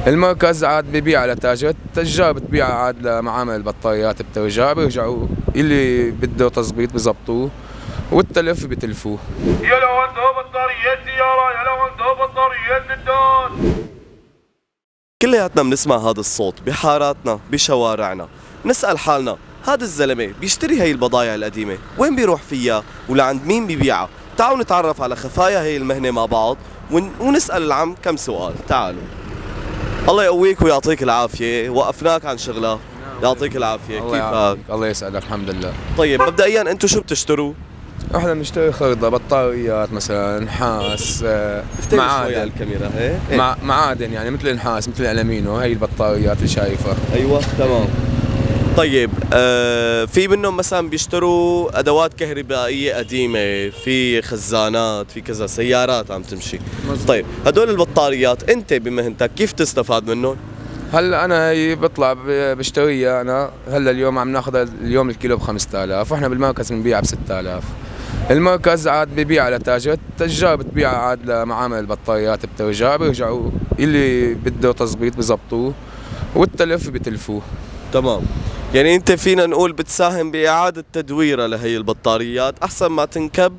المركز عاد ببيع على تاجر، التجار بتبيع عاد لمعامل البطاريات بترجع بيرجعوا اللي بده تظبيط بظبطوه والتلف بتلفوه. يا لو عنده بطاريات سيارة، يا لو عنده بطاريات للدار. كلياتنا بنسمع هذا الصوت بحاراتنا بشوارعنا، نسأل حالنا هذا الزلمة بيشتري هي البضايع القديمة وين بيروح فيها ولعند مين بيبيعها؟ تعالوا نتعرف على خفايا هي المهنة مع بعض ونسأل العم كم سؤال. تعالوا. الله يقويك ويعطيك العافية، وقفناك عن شغلة. يعطيك العافية. كيفك؟ الله يسعدك. الحمد لله. طيب مبدئيا انتم شو بتشتروا؟ احنا بنشتري خرطة بطاريات مثلا نحاس، معادن. معادن الكاميرا هيك معادن يعني مثل النحاس مثل الالمينو، هي البطاريات اللي شايفها. ايوه تمام. طيب في منهم مثلا بيشتروا ادوات كهربائيه قديمه، في خزانات، في كذا سيارات عم تمشي. مزبوط. طيب هدول البطاريات انت بمهنتك كيف تستفاد منهم؟ هلا انا هي بطلع بشتريها انا. هلا اليوم عم ناخذ اليوم الكيلو ب 5000 واحنا بالمركز بنبيعها ب 6000. المركز عاد ببيع على تاجر، التجار بتبيع عاد لمعامل البطاريات بترجع بيرجعوا اللي بده تظبيط بظبطوه والتلف بتلفوه. تمام. يعني انت فينا نقول بتساهم باعاده تدويرها لهي البطاريات احسن ما تنكب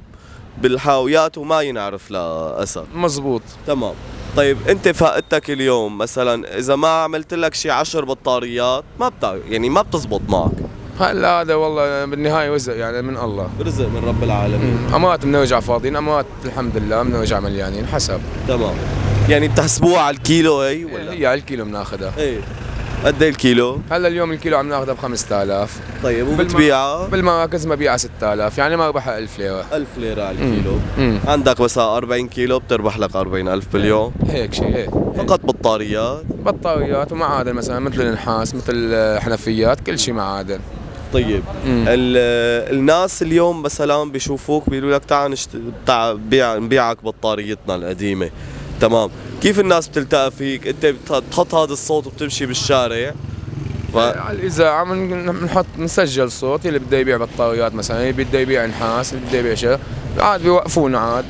بالحاويات وما ينعرف لها اثر. مزبوط. تمام. طيب انت فائدتك اليوم مثلا اذا ما عملت لك شي 10 بطاريات يعني ما بتزبط معك. هلا هذا والله بالنهايه رزق يعني من الله. رزق من رب العالمين. اموات بنرجع فاضيين، اموات الحمد لله بنرجع مليانين حسب. تمام. يعني بتحسبوها على الكيلو هي ولا؟ هي على الكيلو بناخذها. ايه. قد ايه الكيلو؟ هلا اليوم الكيلو عم ناخذها ب 5000. طيب وبتبيعها؟ بالمراكز ببيعها 6000، يعني مربحها 1000 ليره. 1000 ليرة على الكيلو. عندك مثلا 40 كيلو بتربح لك 40000 باليوم. هيك شيء هيك. فقط بطاريات؟ بطاريات ومعادن مثلا مثل النحاس مثل الحنفيات كل شيء معادن. طيب الناس اليوم مثلا بيشوفوك بيقولوا لك تعال نبيعك بطاريتنا القديمة. تمام. كيف الناس بتلتقى فيك؟ انت بتحط هذا الصوت وبتمشي بالشارع على الإذاعة بنحط نسجل صوت اللي بده يبيع بطاريات مثلا، اللي بده يبيع نحاس، اللي بده يبيع شيء عاد بيوقفونا عاد.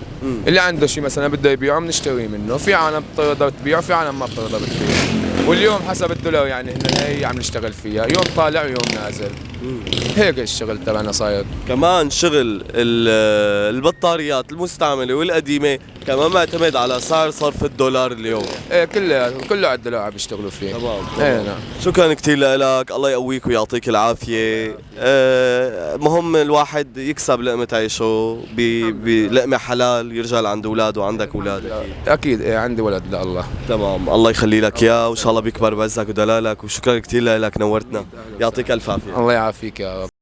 اللي عنده شيء مثلا بده يبيعه بنشتري منه، في عالم بتقدر تبيع وفي عالم ما بتقدر تبيع. واليوم حسب الدولار يعني هي عم نشتغل فيها، يوم طالع ويوم نازل. هيك الشغل تبعنا صاير. كمان شغل البطاريات المستعملة والقديمة كمان معتمد على سعر صرف الدولار اليوم. ايه كله على الدولار عم بيشتغلوا فيه. تمام. ايه نعم. شكرا كثير لك، الله يقويك ويعطيك العافية. مهم الواحد يكسب لقمة عيشه بلقمة حلال يرجع لعند اولاده. وعندك اولاد؟ اكيد ايه عندي ولد لله. تمام. الله يخلي لك اياه وان شاء الله بيكبر بعزك ودلالك، وشكرا كثير لك، نورتنا. يعطيك الف عافية. الله يعافيك يا رب.